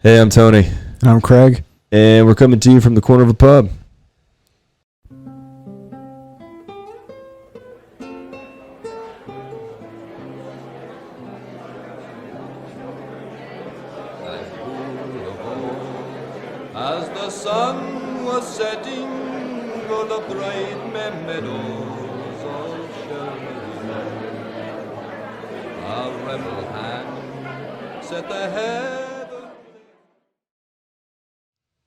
Hey, I'm Tony. I'm Craig. And we're coming to you from the corner of a pub. As the sun was setting on the bright meadows of Shelby, a rebel hand set the head of...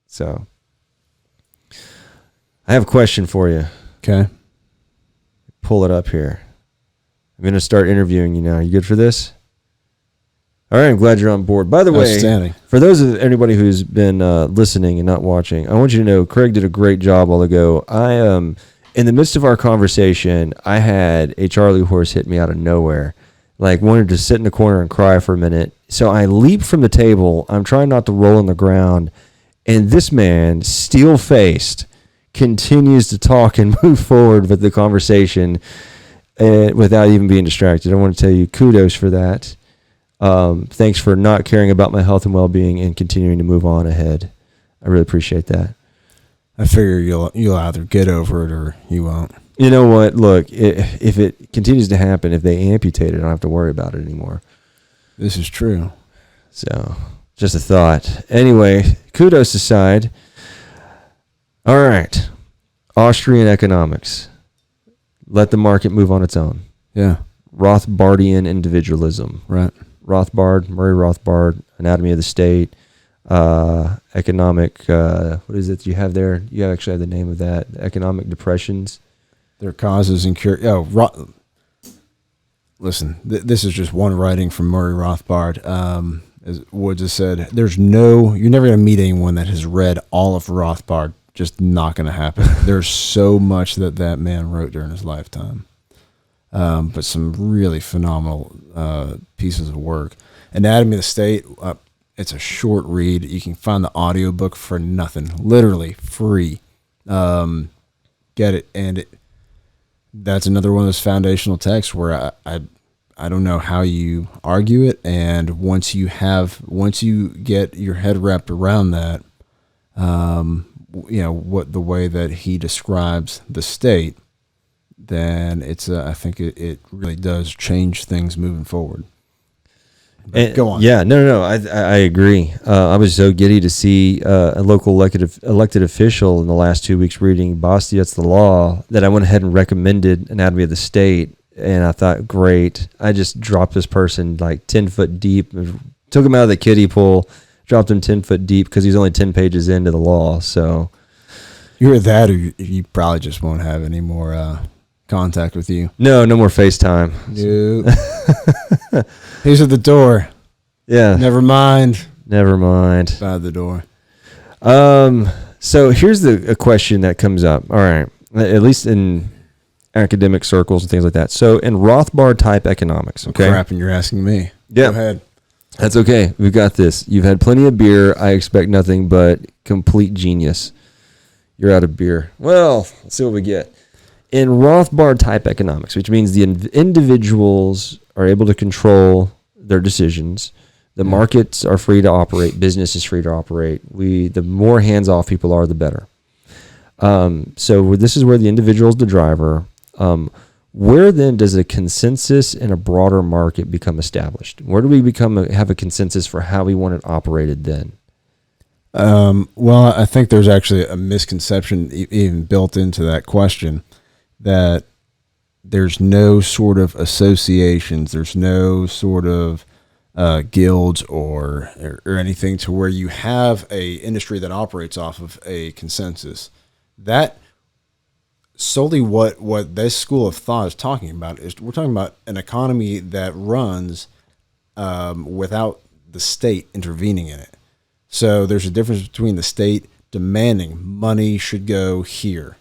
So, I have a question for you. Okay. Pull it up here. I'm going to start interviewing you now. You good for this? All right, I'm glad you're on board. By the way, for those of anybody who's been listening and not watching, I want you to know Craig did a great job while ago. In the midst of our conversation, I had a Charlie horse hit me out of nowhere. Like, wanted to sit in the corner and cry for a minute. So I leap from the table. I'm trying not to roll on the ground. And this man, steel-faced, continues to talk and move forward with the conversation without even being distracted. I want to tell you kudos for that. Thanks for not caring about my health and well-being and continuing to move on ahead. I really appreciate that. I figure you'll either get over it or you won't. You know what? Look, if it continues to happen, if they amputate it, I don't have to worry about it anymore. This is true. So, just a thought. Anyway, kudos aside. All right. Austrian economics. Let the market move on its own. Yeah. Rothbardian individualism. Right. Rothbard, Murray Rothbard, Anatomy of the State, economic, what is it you have there? You actually have the name of that. Economic depressions. Their causes and cure. Listen, this is just one writing from Murray Rothbard. As Woods has said, you're never going to meet anyone that has read all of Rothbard. Just not going to happen. There's so much that man wrote during his lifetime. But some really phenomenal pieces of work. Anatomy of the State, it's a short read. You can find the audiobook for nothing, literally free. Get it. And that's another one of those foundational texts where I don't know how you argue it. And once you get your head wrapped around that, what the way that he describes the state, then I think it really does change things moving forward. Go on. Yeah, no, I agree. I was so giddy to see a local elected official in the last 2 weeks reading Bastiat's The Law that I went ahead and recommended Anatomy of the State, and I thought, great. I just dropped this person like 10 foot deep, took him out of the kiddie pool, dropped him 10 foot deep because he's only 10 pages into the law. So you're that, or you probably just won't have any more contact with you. No more FaceTime. Nope. He's at the door. Yeah. Never mind. By the door. So here's a question that comes up. All right. At least in academic circles and things like that. So in Rothbard type economics, okay? Crap, and you're asking me. Yeah. Go ahead. That's okay. We've got this. You've had plenty of beer. I expect nothing but complete genius. You're out of beer. Well, let's see what we get. In Rothbard type economics, which means the individuals are able to control their decisions, the markets are free to operate, business is free to operate. The more hands-off people are, the better. So this is where the individual is the driver. Where then does a consensus in a broader market become established? Where do we have a consensus for how we want it operated then? Well, I think there's actually a misconception even built into that question, that there's no sort of associations, there's no sort of guilds or anything to where you have a industry that operates off of a consensus. That solely what this school of thought is talking about is we're talking about an economy that runs without the state intervening in it. So there's a difference between the state demanding money should go here.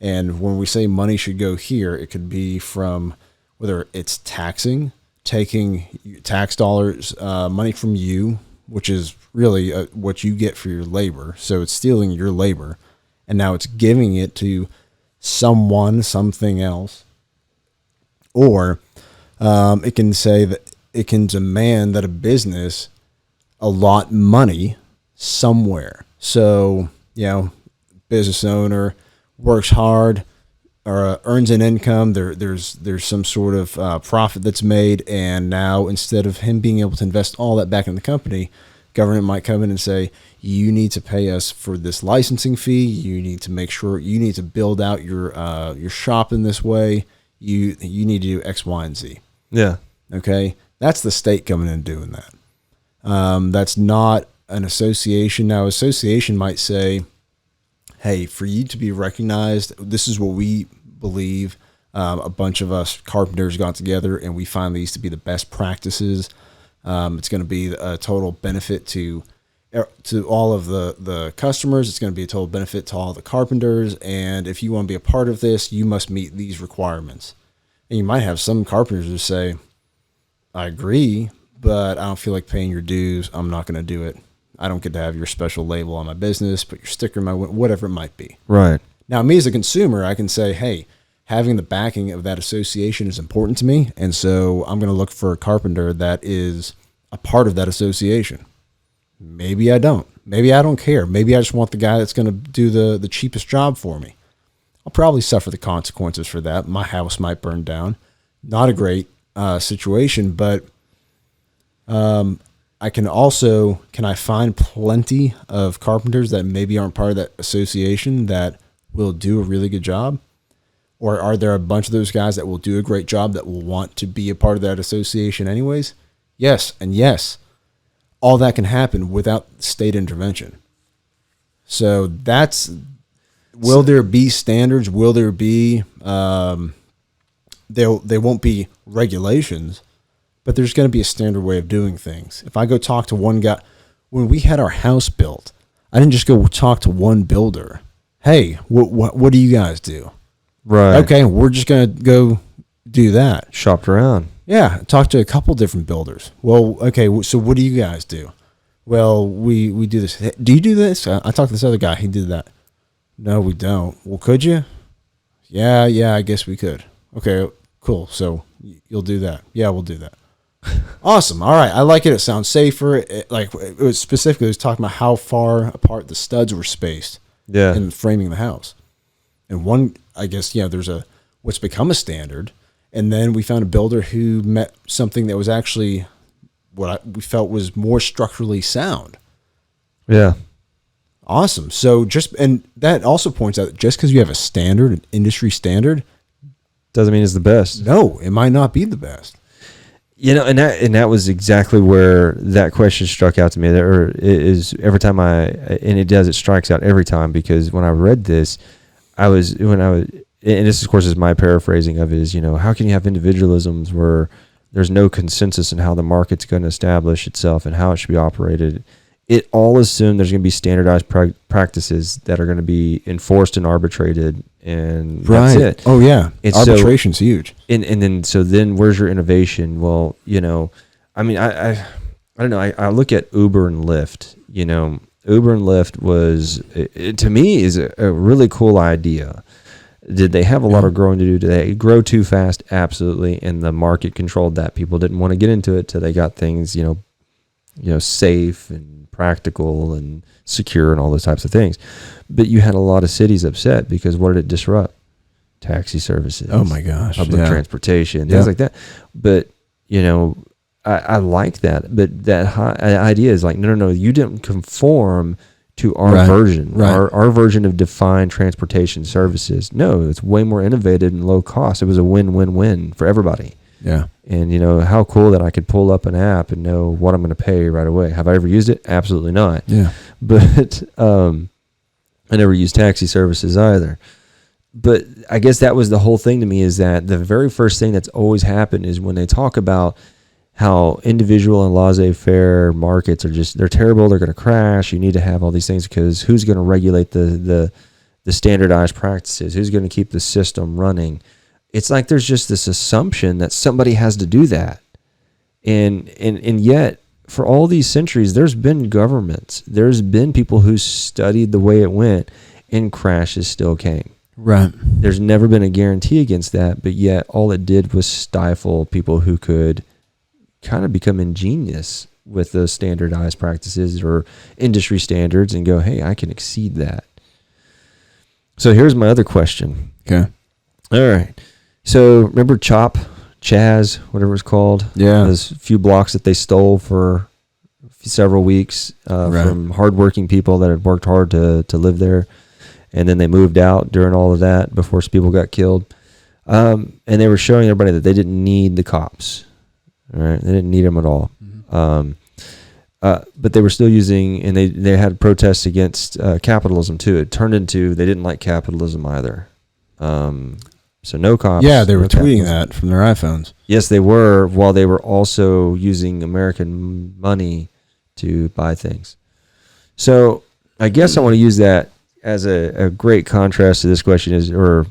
And when we say money should go here, it could be from whether it's taking tax dollars, money from you, which is really what you get for your labor. So it's stealing your labor, and now it's giving it to someone, something else. Or it can demand that a business allot money somewhere. So, business owner works hard or earns an income. There's some sort of profit that's made, and now instead of him being able to invest all that back in the company, government might come in and say, you need to pay us for this licensing fee. You need to make sure you need to build out your shop in this way. You need to do X, Y, and Z. Yeah. Okay. That's the state coming in and doing that. That's not an association. Now, association might say, hey, for you to be recognized, this is what we believe. A bunch of us carpenters got together and we find these to be the best practices. It's going to be a total benefit to all of the customers. It's going to be a total benefit to all the carpenters. And if you want to be a part of this, you must meet these requirements. And you might have some carpenters who say, I agree, but I don't feel like paying your dues. I'm not going to do it. I don't get to have your special label on my business, put your sticker in my, whatever it might be. Right. Now, me as a consumer, I can say, hey, having the backing of that association is important to me. And so I'm going to look for a carpenter that is a part of that association. Maybe I don't. Maybe I don't care. Maybe I just want the guy that's going to do the cheapest job for me. I'll probably suffer the consequences for that. My house might burn down. Not a great situation, but can I find plenty of carpenters that maybe aren't part of that association that will do a really good job? Or are there a bunch of those guys that will do a great job that will want to be a part of that association anyways? Yes, and yes. All that can happen without state intervention. So will there be standards? Will there be, there won't be regulations, but there's going to be a standard way of doing things. If I go talk to one guy, when we had our house built, I didn't just go talk to one builder. Hey, what do you guys do? Right. Okay, we're just going to go do that. Shopped around. Yeah, talk to a couple different builders. Well, okay, so what do you guys do? Well, we do this. Hey, do you do this? I talked to this other guy. He did that. No, we don't. Well, could you? Yeah, I guess we could. Okay, cool. So you'll do that. Yeah, we'll do that. Awesome. All right. I like it. It sounds safer. It was talking about how far apart the studs were spaced. Yeah. In framing the house. And one, I guess, there's what's become a standard. And then we found a builder who met something that was actually we felt was more structurally sound. Yeah. Awesome. So and that also points out that just because you have a standard, an industry standard, doesn't mean it's the best. No, it might not be the best. And that was exactly where that question struck out to me. There is every time it strikes out every time, because when I read this, and this of course is my paraphrasing of it, is, how can you have individualisms where there's no consensus in how the market's going to establish itself and how it should be operated? It all assumed there's going to be standardized practices that are going to be enforced and arbitrated, and that's it. Oh yeah, arbitration's huge. And then where's your innovation? Well, I mean, I don't know. I look at Uber and Lyft. Uber and Lyft was, to me, is a really cool idea. Did they have a lot of growing to do? Did they grow too fast? Absolutely. And the market controlled that. People didn't want to get into it till they got things, safe and practical and secure and all those types of things. But you had a lot of cities upset because what did it disrupt? Taxi services. Oh my gosh. Public transportation, things like that. But, I like that. But that idea is like, no, you didn't conform to our version, our version of defined transportation services. No, it's way more innovative and low cost. It was a win-win-win for everybody. Yeah. And, how cool that I could pull up an app and know what I'm going to pay right away. Have I ever used it? Absolutely not. Yeah. But I never used taxi services either. But I guess that was the whole thing to me, is that the very first thing that's always happened is when they talk about how individual and laissez-faire markets they're terrible, they're going to crash, you need to have all these things, because who's going to regulate the standardized practices? Who's going to keep the system running? It's like there's just this assumption that somebody has to do that. And yet, for all these centuries, there's been governments, there's been people who studied the way it went, and crashes still came. Right. There's never been a guarantee against that, but yet all it did was stifle people who could kind of become ingenious with those standardized practices or industry standards and go, hey, I can exceed that. So here's my other question. Okay. All right. So remember Chaz, whatever it's called? Yeah. Those few blocks that they stole for several weeks from hardworking people that had worked hard to live there. And then they moved out during all of that before people got killed. And they were showing everybody that they didn't need the cops. All right. They didn't need them at all. Mm-hmm. But they were still using, and they had protests against capitalism too. It turned into they didn't like capitalism either. So no cops. Yeah, they were tweeting that from their iPhones. Yes, they were, while they were also using American money to buy things. So I guess I want to use that as a great contrast to this question or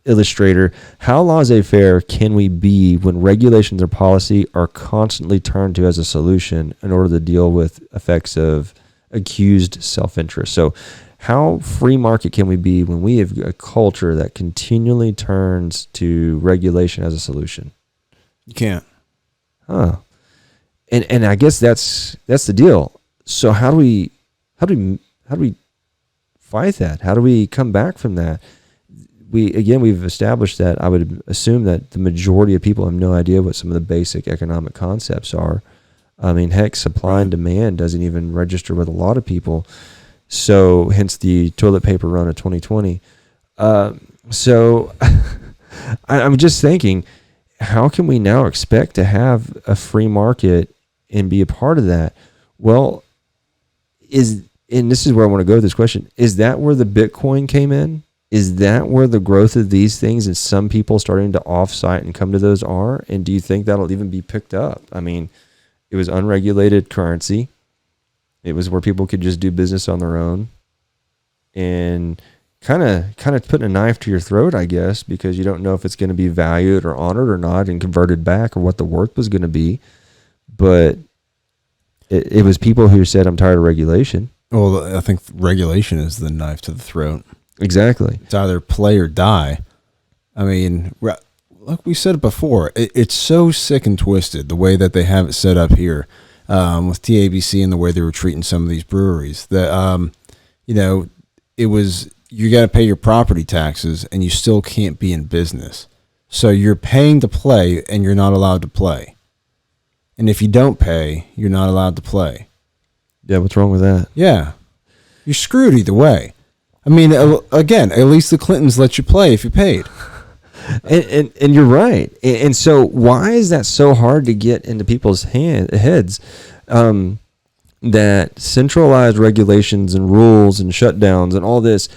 illustrator. How laissez-faire can we be when regulations or policy are constantly turned to as a solution in order to deal with effects of accused self-interest? So how free market can we be when we have a culture that continually turns to regulation as a solution? You can't. Huh. And I guess that's the deal. So how do we fight that? How do we come back from that? We've established that I would assume that the majority of people have no idea what some of the basic economic concepts are. I mean, heck, supply and demand doesn't even register with a lot of people. So hence the toilet paper run of 2020. So I'm just thinking, how can we now expect to have a free market and be a part of that? Well, and this is where I want to go with this question. Is that where the Bitcoin came in? Is that where the growth of these things and some people starting to offsite and come to those are? And do you think that'll even be picked up? I mean, it was unregulated currency. It was where people could just do business on their own, and kind of putting a knife to your throat, I guess, because you don't know if it's going to be valued or honored or not and converted back or what the worth was going to be. But it was people who said, I'm tired of regulation. Well, I think regulation is the knife to the throat. Exactly. It's either play or die. I mean, like we said it before, it's so sick and twisted the way that they have it set up here. With TABC and the way they were treating some of these breweries, that it was, you got to pay your property taxes and you still can't be in business. So you're paying to play and you're not allowed to play. And if you don't pay, you're not allowed to play. Yeah, what's wrong with that? Yeah, you're screwed either way. I mean, again, at least the Clintons let you play if you paid. And you're right. And so why is that so hard to get into people's heads? That centralized regulations and rules and shutdowns and all this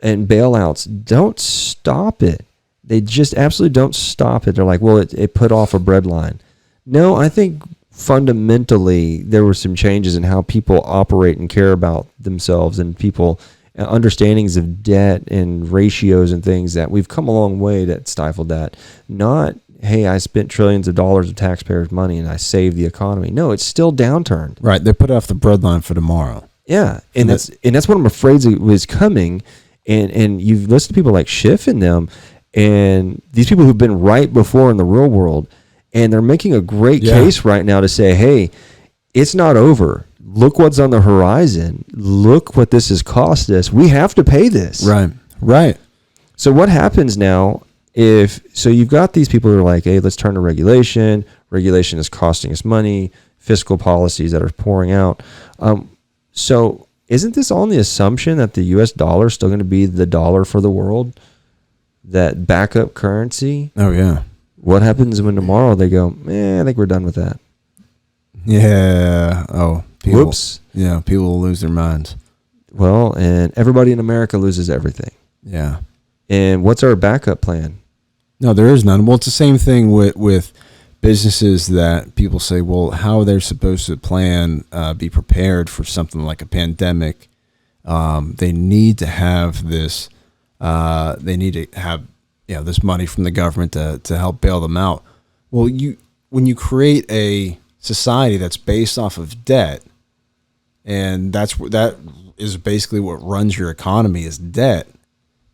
and bailouts don't stop it. They just absolutely don't stop it. They're like, well, it put off a breadline. No, I think fundamentally there were some changes in how people operate and care about themselves and people understandings of debt and ratios and things, that we've come a long way that stifled that. Not, hey, I spent trillions of dollars of taxpayers' money and I saved the economy. No, it's still downturned. Right. They put off the breadline for tomorrow. Yeah. And that's what I'm afraid was coming. And you've listened to people like Schiff and them, and these people who've been right before in the real world, and they're making a great case right now to say, hey, it's not over. Look what's on the horizon. Look what this has cost us. We have to pay this. Right. So what happens now so you've got these people who are like, hey, let's turn to regulation. Regulation is costing us money. Fiscal policies that are pouring out. So isn't this all in the assumption that the U.S. dollar is still going to be the dollar for the world? That backup currency? Oh, yeah. What happens when tomorrow they go, I think we're done with that? Yeah. Oh, Whoops. Yeah, people will lose their minds. Well, and everybody in America loses everything. Yeah. And what's our backup plan? No, there is none. Well, it's the same thing with businesses that people say, well, how are they supposed to plan, be prepared for something like a pandemic? They need to have this. They need to have this money from the government to help bail them out. Well, when you create a society that's based off of debt, and that is basically what runs your economy is debt.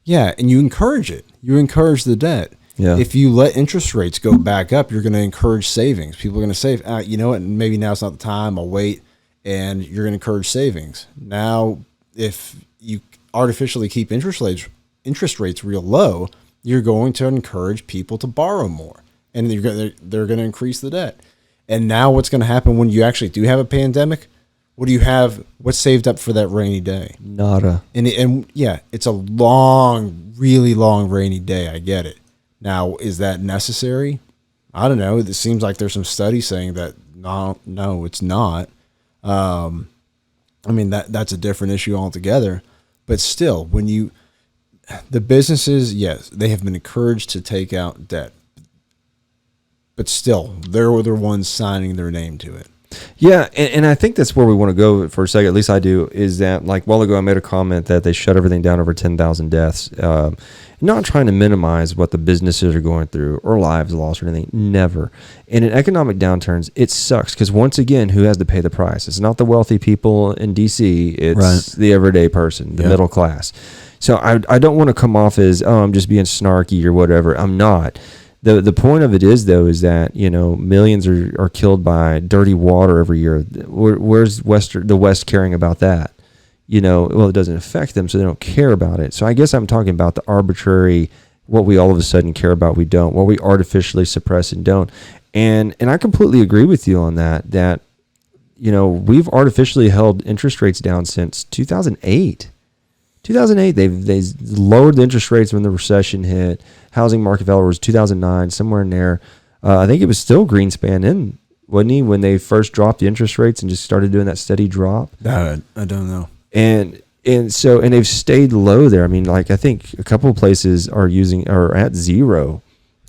Yeah, and you encourage it. You encourage the debt. Yeah. If you let interest rates go back up, you're going to encourage savings. People are going to save. You know what? Maybe now's not the time. I'll wait. And you're going to encourage savings. Now, if you artificially keep interest rates real low, you're going to encourage people to borrow more, and they're going to increase the debt. And now what's going to happen when you actually do have a pandemic? What do you have? What's saved up for that rainy day? Nada. And yeah, it's a long, really long rainy day. I get it. Now, is that necessary? I don't know. It seems like there's some studies saying that no, it's not. I mean, that's a different issue altogether. But still, the businesses, yes, they have been encouraged to take out debt. But still, they're the ones signing their name to it. Yeah, and I think that's where we want to go for a second. At least I do. Is that, like, a while ago I made a comment that they shut everything down over 10,000 deaths. Not trying to minimize what the businesses are going through or lives lost or anything. Never. And in economic downturns, it sucks because, once again, who has to pay the price? It's not the wealthy people in D.C. It's the everyday person, the middle class. So I don't want to come off as, I'm just being snarky or whatever. I'm not. The point of it is, though, is that, millions are killed by dirty water every year. Where's the West caring about that? Well, it doesn't affect them, so they don't care about it. So I guess I'm talking about the arbitrary, what we all of a sudden care about, we don't, what we artificially suppress and don't. And I completely agree with you on that, we've artificially held interest rates down since 2008. 2008, they lowered the interest rates when the recession hit. Housing market fell was 2009, somewhere in there. I think it was still Greenspan in, wasn't he, when they first dropped the interest rates and just started doing that steady drop? I don't know. And they've stayed low there. I mean, like, I think a couple of places are at zero,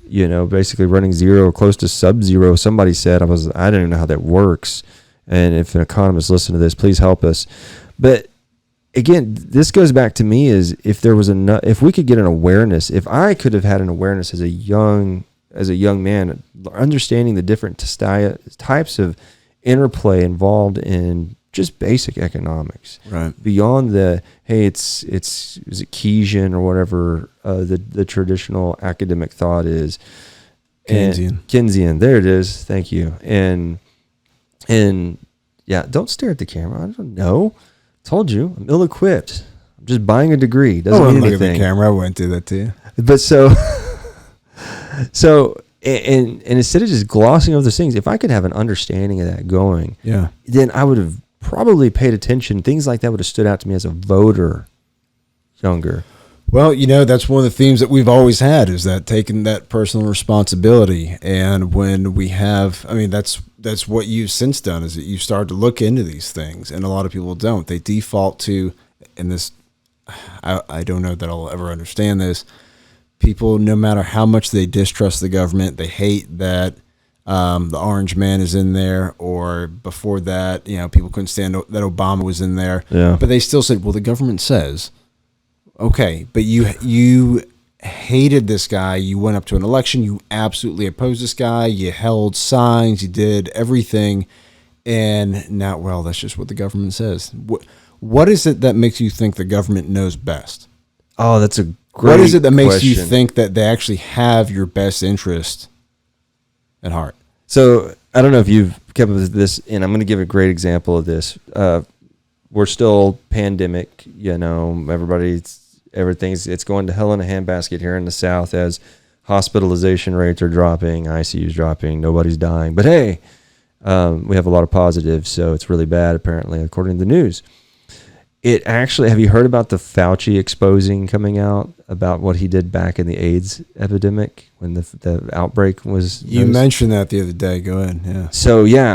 basically running zero, close to sub-zero. Somebody said, I don't even know how that works. And if an economist listen to this, please help us. But again, this goes back to me is if we could get an awareness, if I could have had an awareness as a young man, understanding the different types of interplay involved in just basic economics, right? Beyond is it Keynesian or whatever the traditional academic thought is. Keynesian, there it is. Thank you. And yeah, don't stare at the camera. I don't know. Told you, I'm ill-equipped. I'm just buying a degree. Doesn't mean anything. Look at the camera. I wouldn't do that to you. But and instead of just glossing over those things, if I could have an understanding of that going, then I would have probably paid attention. Things like that would have stood out to me as a voter younger. Well, that's one of the themes that we've always had, is that taking that personal responsibility. And when we have, that's what you've since done, is that you start to look into these things, and a lot of people don't. They default to, and this, I don't know that I'll ever understand this. People, no matter how much they distrust the government, they hate that the orange man is in there, or before that, people couldn't stand that Obama was in there. Yeah. But they still said, well, the government says. Okay, but you hated this guy. You went up to an election. You absolutely opposed this guy. You held signs. You did everything. And now, well, that's just what the government says. What is it that makes you think the government knows best? Oh, that's a great What is it that makes question. you think that they actually have your best interest at heart? So I don't know if you've kept up with this, and I'm going to give a great example of this. We're still pandemic, it's going to hell in a handbasket here in the South as hospitalization rates are dropping, ICU's dropping, nobody's dying. But hey, we have a lot of positives, so it's really bad, apparently, according to the news. It actually, have you heard about the Fauci exposing coming out about what he did back in the AIDS epidemic when the outbreak was You mentioned that the other day. Go ahead. Yeah.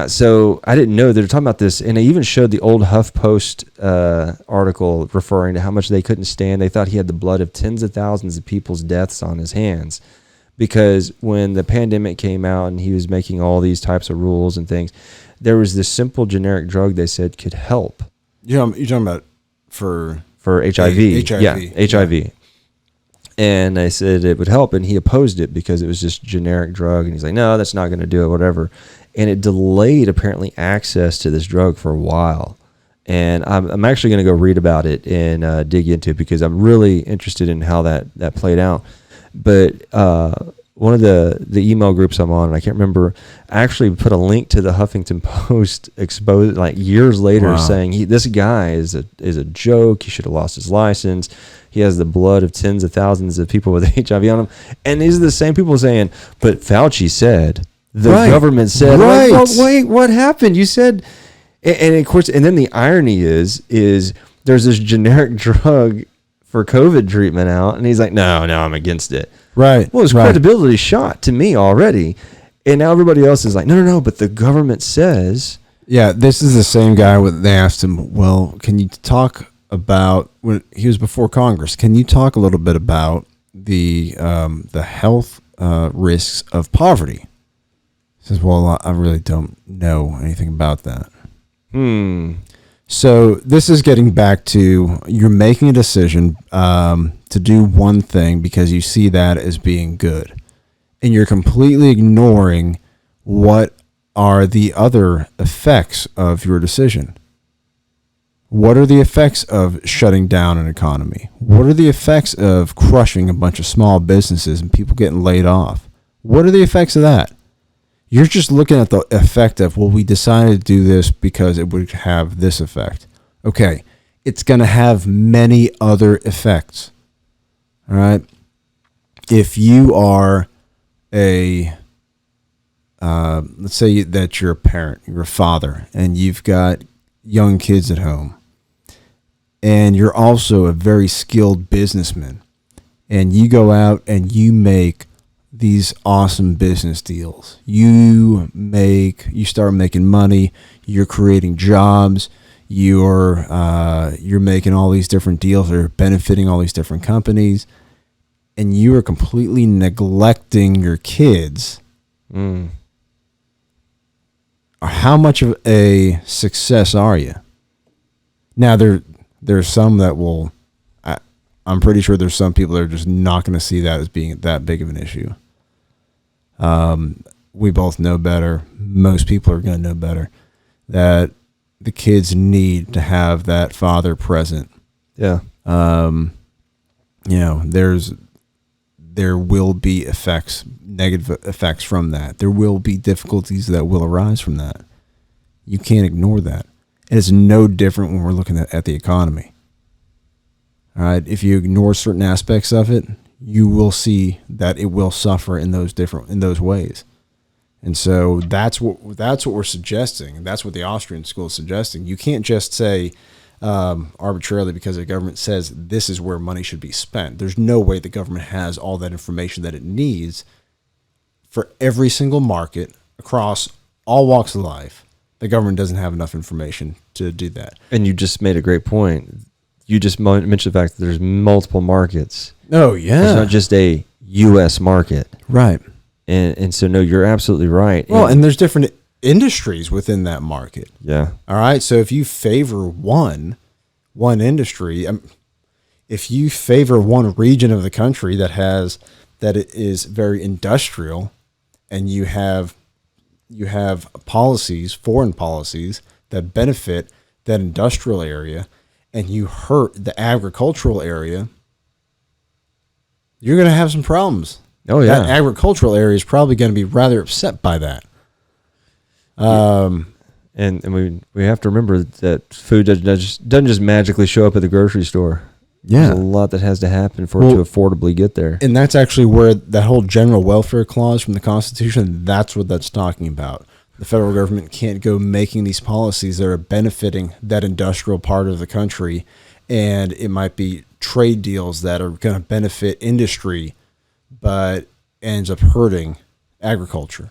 So I didn't know they were talking about this, and they even showed the old HuffPost article referring to how much they couldn't stand. They thought he had the blood of tens of thousands of people's deaths on his hands, because when the pandemic came out and he was making all these types of rules and things, there was this simple generic drug they said could help. You're talking about for HIV. HIV. Yeah, HIV. And they said it would help, and he opposed it because it was just generic drug. And he's like, no, that's not going to do it, whatever. And it delayed, apparently, access to this drug for a while. And I'm actually going to go read about it and dig into it, because I'm really interested in how that played out. But one of the email groups I'm on, and I can't remember, actually put a link to the Huffington Post exposed like years later, saying this guy is a joke. He should have lost his license. He has the blood of tens of thousands of people with HIV on him. And these are the same people saying, but Fauci said, the government said, right. Like, well, wait, what happened? You said, and of course, and then the irony is there's this generic drug for COVID treatment out, and he's like, no, I'm against it. Right. Well, his credibility shot to me already. And now everybody else is like, no, but the government says. Yeah, this is the same guy. They asked him, well, can you talk about, when he was before Congress, can you talk a little bit about the health risks of poverty? He says, well, I really don't know anything about that. So this is getting back to, you're making a decision to do one thing because you see that as being good. And you're completely ignoring what are the other effects of your decision. What are the effects of shutting down an economy? What are the effects of crushing a bunch of small businesses and people getting laid off? What are the effects of that? You're just looking at the effect of, well, we decided to do this because it would have this effect. Okay, it's going to have many other effects. All right? If you are let's say that you're a parent, you're a father, and you've got young kids at home, and you're also a very skilled businessman, and you go out and you make these awesome business deals. You start making money, you're creating jobs, you're making all these different deals that are benefiting all these different companies, and you are completely neglecting your kids. How much of a success are you? Now there's some that will, I'm pretty sure there's some people that are just not going to see that as being that big of an issue. We both know better. Most people are going to know better that the kids need to have that father present. Yeah. There will be effects, negative effects from that. There will be difficulties that will arise from that. You can't ignore that. And it's no different when we're looking at the economy. All right. If you ignore certain aspects of it, you will see that it will suffer in those ways. And so that's what we're suggesting. That's what the Austrian school is suggesting. You can't just say arbitrarily because the government says this is where money should be spent. There's no way the government has all that information that it needs for every single market across all walks of life. The government doesn't have enough information to do that. And you just made a great point. You just mentioned the fact that there's multiple markets. Oh, yeah. It's not just a U.S. market. Right. And so, no, you're absolutely right. Well, and there's different industries within that market. Yeah. All right. So if you favor one industry, if you favor one region of the country that it is very industrial, and you have policies, foreign policies that benefit that industrial area, and you hurt the agricultural area, you're going to have some problems. Oh, yeah. That agricultural area is probably going to be rather upset by that. And we have to remember that food doesn't just magically show up at the grocery store. Yeah. There's a lot that has to happen for it to affordably get there. And that's actually where that whole general welfare clause from the Constitution, that's what that's talking about. The federal government can't go making these policies that are benefiting that industrial part of the country, and it might be trade deals that are going to benefit industry, but ends up hurting agriculture.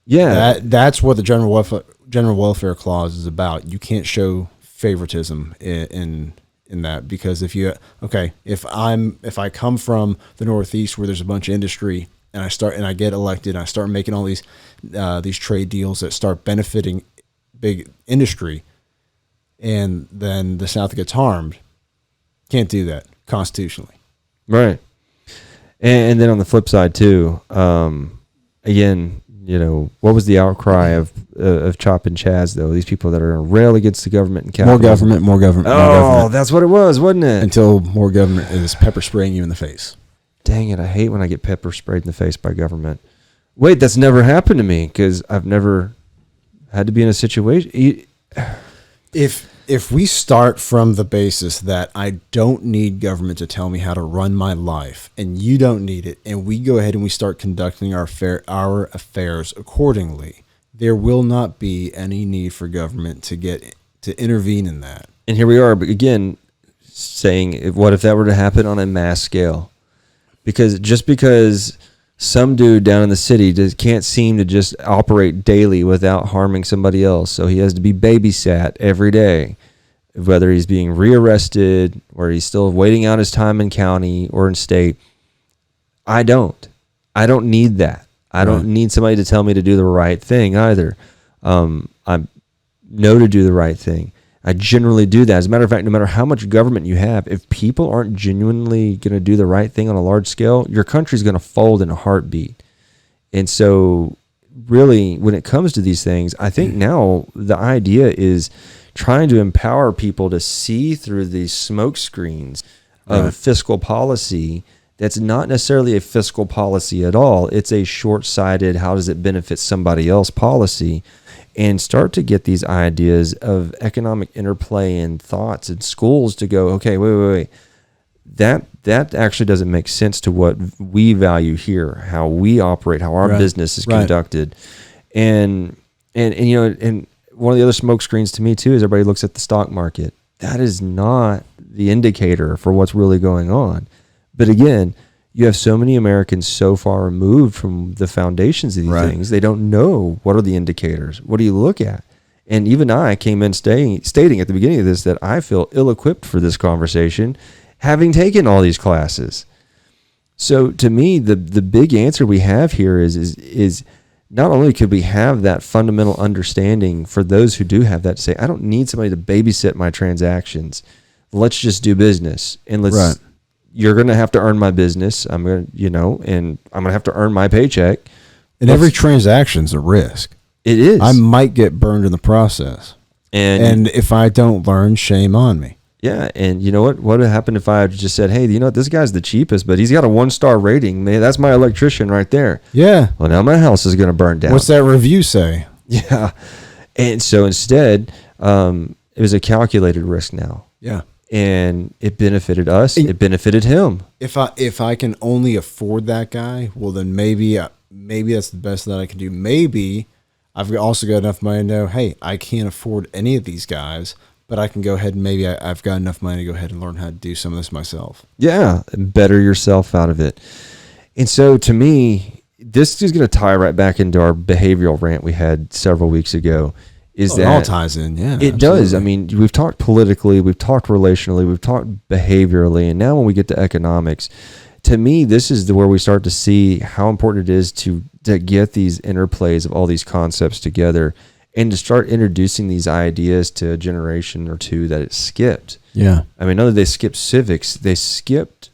Yeah, that's what the general welfare clause is about. You can't show favoritism in that, because if I come from the Northeast where there's a bunch of industry, and I get elected, and I start making all these trade deals that start benefiting big industry, and then the South gets harmed, can't do that constitutionally. Right. And then on the flip side too, again, what was the outcry of Chop and Chaz though? These people that are going to rail against the government and capitalism. More government. Oh, that's what it was, wasn't it? Until more government is pepper spraying you in the face. dang it, I hate when I get pepper sprayed in the face by government. Wait, that's never happened to me because I've never had to be in a situation. If we start from the basis that I don't need government to tell me how to run my life, and you don't need it, and we go ahead and we start conducting our affairs accordingly, there will not be any need for government to intervene in that. And here we are, but again, saying, what if that were to happen on a mass scale? Because some dude down in the city just can't seem to just operate daily without harming somebody else, so he has to be babysat every day, whether he's being rearrested or he's still waiting out his time in county or in state. I don't need that. I don't need somebody to tell me to do the right thing either. I know to do the right thing. I generally do that. As a matter of fact, no matter how much government you have, if people aren't genuinely going to do the right thing on a large scale, your country's going to fold in a heartbeat. And so really, when it comes to these things, I think now the idea is trying to empower people to see through these smoke screens of fiscal policy that's not necessarily a fiscal policy at all. It's a short-sighted, how does it benefit somebody else policy, and start to get these ideas of economic interplay and thoughts in schools to go, okay, wait. That actually doesn't make sense to what we value here, how we operate, how our business is conducted. And you know, and one of the other smoke screens to me too is everybody looks at the stock market. That is not the indicator for what's really going on. But again, you have so many Americans so far removed from the foundations of these things, they don't know what are the indicators. What do you look at? And even I came in stating at the beginning of this that I feel ill-equipped for this conversation, having taken all these classes. So to me, the big answer we have here is not only could we have that fundamental understanding for those who do have that to say, I don't need somebody to babysit my transactions. Let's just do business and let's. You're going to have to earn my business. I'm going to, and I'm going to have to earn my paycheck. And every transaction's a risk. It is. I might get burned in the process. And if I don't learn, shame on me. Yeah. And you know what? What would happen if I just said, hey, this guy's the cheapest, but he's got a 1-star rating. Man, that's my electrician right there. Yeah. Well, now my house is going to burn down. What's that review say? Yeah. And so instead, it was a calculated risk now. Yeah. And it benefited us. It benefited him. If I can only afford that guy, well, then maybe that's the best that I can do. Maybe I've also got enough money to know, hey, I can't afford any of these guys, but I can go ahead and maybe I've got enough money to go ahead and learn how to do some of this myself. Yeah, and better yourself out of it. And so to me, this is going to tie right back into our behavioral rant we had several weeks ago. It all ties in, yeah. It does. I mean, we've talked politically, we've talked relationally, we've talked behaviorally, and now when we get to economics, to me, this is where we start to see how important it is to get these interplays of all these concepts together and to start introducing these ideas to a generation or two that it skipped. Yeah. I mean, not that they skipped civics, they skipped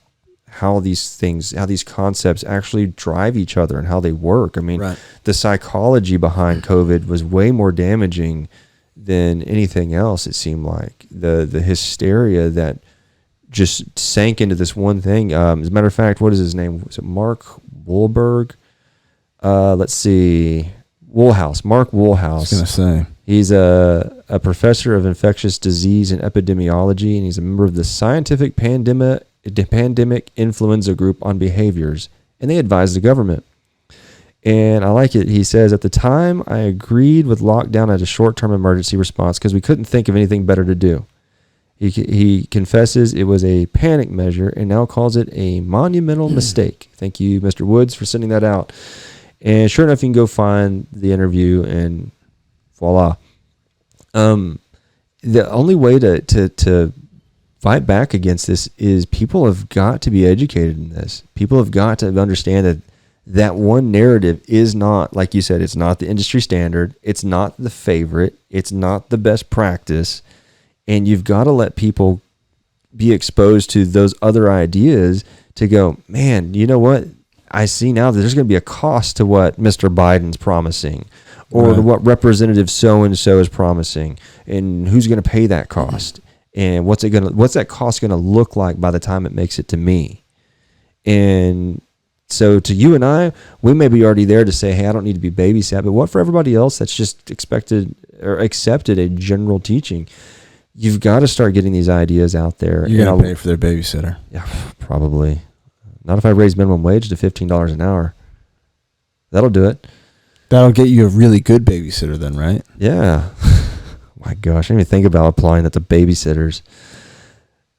how these concepts actually drive each other and how they work. I mean, the psychology behind COVID was way more damaging than anything else, it seemed like. The hysteria that just sank into this one thing. As a matter of fact, what is his name? Was it Mark Wahlberg? Let's see. Woolhouse. Mark Woolhouse. I was going to say. He's a professor of infectious disease and epidemiology, and he's a member of the Scientific Pandemic Influenza Group on Behaviors, and they advise the government. And I like it. He says, at the time, I agreed with lockdown as a short-term emergency response because we couldn't think of anything better to do. He confesses it was a panic measure and now calls it a monumental mistake. Thank you, Mr. Woods, for sending that out. And sure enough, you can go find the interview and voila. The only way to fight back against this is people have got to be educated in this. People have got to understand that one narrative is not, like you said, it's not the industry standard. It's not the favorite. It's not the best practice. And you've got to let people be exposed to those other ideas to go, man, you know what? I see now that there's going to be a cost to what Mr. Biden's promising or to what Representative so-and-so is promising, and who's going to pay that cost, and what's that cost going to look like by the time it makes it to me. And so to you and I, we may be already there to say, hey, I don't need to be babysat. But what for everybody else that's just expected or accepted a general teaching? You've got to start getting these ideas out there. You're going to pay for their babysitter. Yeah, probably. Not if I raise minimum wage to $15 an hour. That'll do it. That'll get you a really good babysitter then, right? Yeah. My gosh, I didn't even think about applying that to babysitters.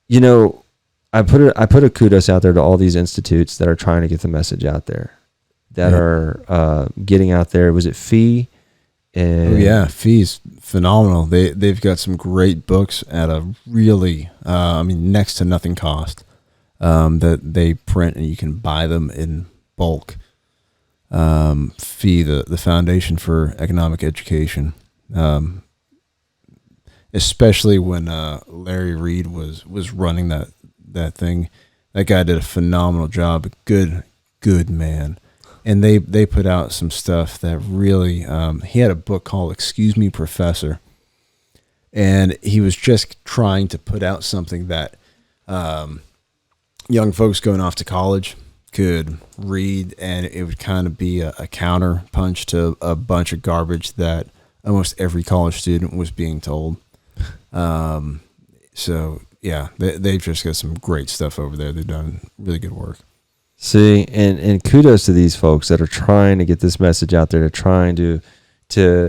You know, I put a kudos out there to all these institutes that are trying to get the message out there, that are getting out there. Was it Fee? And Fee's phenomenal. They've got some great books at a really, next to nothing cost that they print, and you can buy them in bulk. Fee, the Foundation for Economic Education, especially when Larry Reed was running that thing. That guy did a phenomenal job. Good man. And they put out some stuff that really, he had a book called Excuse Me, Professor. And he was just trying to put out something that young folks going off to college could read, and it would kind of be a counter punch to a bunch of garbage that almost every college student was being told. So yeah, they've just got some great stuff over there. They've done really good work. See, and kudos to these folks that are trying to get this message out there, to trying to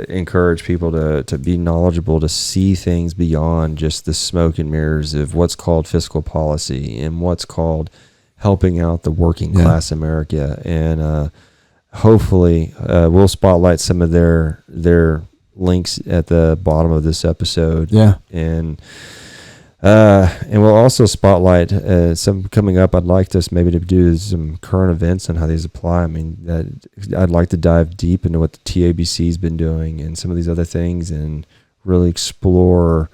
encourage people to be knowledgeable, to see things beyond just the smoke and mirrors of what's called fiscal policy and what's called helping out the working class America. And hopefully we'll spotlight some of their links at the bottom of this episode. Yeah. And we'll also spotlight some coming up. I'd like us maybe to do some current events and how these apply. I mean, I'd like to dive deep into what the TABC's been doing and some of these other things, and really explore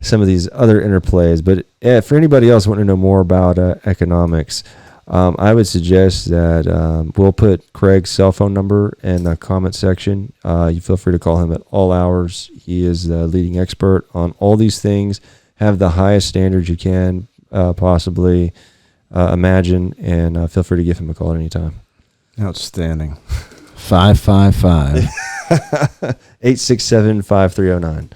some of these other interplays. But for anybody else wanting to know more about economics, I would suggest that we'll put Craig's cell phone number in the comment section. You feel free to call him at all hours. He is the leading expert on all these things. Have the highest standards you can possibly imagine, and feel free to give him a call at any time. Outstanding. 555 867-5309.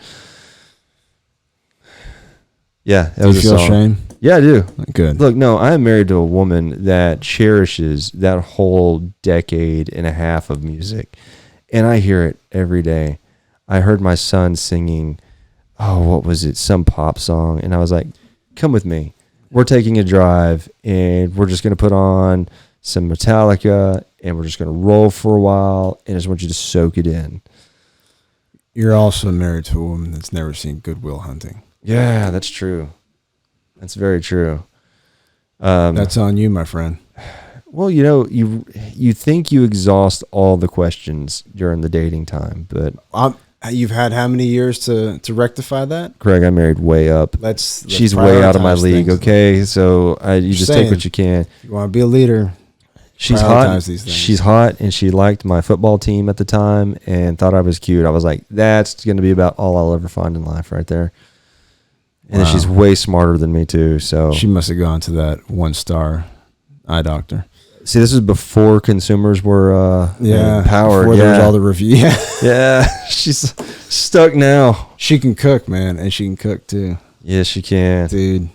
Yeah, that was a song. Do you feel shame? Yeah, I do. Good. Look, no, I am married to a woman that cherishes that whole decade and a half of music, and I hear it every day. I heard my son singing, what was it? Some pop song. And I was like, come with me. We're taking a drive, and we're just going to put on some Metallica, and we're just going to roll for a while, and I just want you to soak it in. You're also married to a woman that's never seen Good Will Hunting. Yeah, that's true. That's very true. That's on you, my friend. Well, you think you exhaust all the questions during the dating time, but you've had how many years to rectify that? Craig, I married way up. She's way out of my league. Things. Okay, so you just take what you can. You want to be a leader. She's hot. She's hot, and she liked my football team at the time and thought I was cute. I was like, that's going to be about all I'll ever find in life, right there. And then she's way smarter than me too. So she must have gone to that 1-star eye doctor. See, this is before consumers were empowered. Before there was all the review. Yeah, she's stuck now. She can cook, man, and she can cook too. Yes, she can, dude.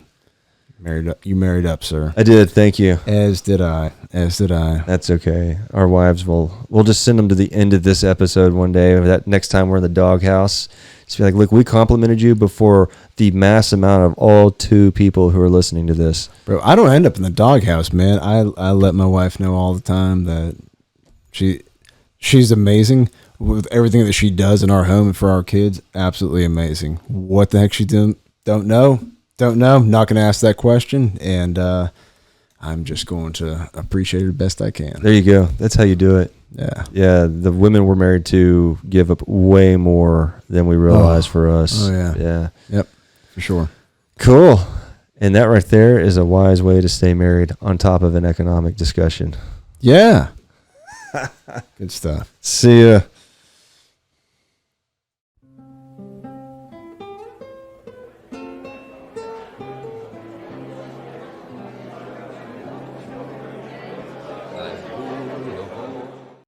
You married up, sir. I did. Thank you. As did I. That's okay. Our wives we'll just send them to the end of this episode one day. Or that next time we're in the doghouse, just be like, look, we complimented you before the mass amount of all 2 people who are listening to this. Bro, I don't end up in the doghouse, man. I let my wife know all the time that she's amazing with everything that she does in our home and for our kids. Absolutely amazing. What the heck she did? Don't know. I'm not going to ask that question, and I'm just going to appreciate it the best I can. There you go. That's how you do it. Yeah. The women we're married to give up way more than we realize for us. Oh yeah. Yeah. Yep. For sure. Cool. And that right there is a wise way to stay married on top of an economic discussion. Yeah. Good stuff. See ya.